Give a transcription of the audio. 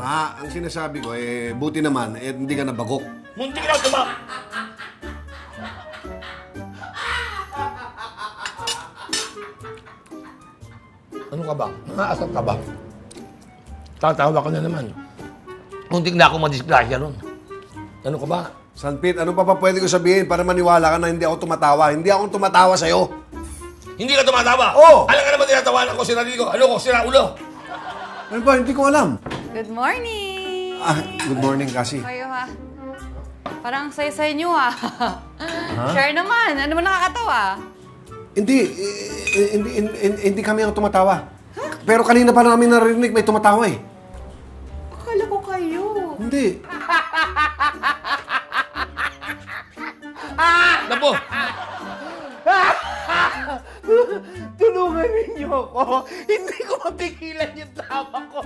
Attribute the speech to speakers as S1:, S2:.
S1: Ang sinasabi ko, buti naman, hindi ka nabagok.
S2: Munti ka na tumama. Ano ka ba? Naaasap ka ba? Tatawa ka na naman. Muntik na ako madisgrasya ron. Ano ka ba?
S1: Sanpit, ano pa pwede ko sabihin para maniwala ka na hindi ako tumatawa? Hindi ako tumatawa sa'yo.
S2: Hindi ka tumatawa?
S1: Oo.
S2: Alam ka naman tinatawanan ko, sira ko. Ano ko, sira ulo?
S1: Ano ba? Hindi ko alam.
S3: Good morning!
S1: Good morning, Cassie.
S3: Kayo ha? Parang say-say nyo ha? Share naman. Ano ba nakakatawa?
S1: Hindi kami ang tumatawa. Pero kanina pa namin narinig may tumatawa eh.
S3: Akala ko kayo.
S1: Hindi.
S2: Napo!
S4: Tulungan ninyo ako. Hindi ko mapigilan yung tama ko.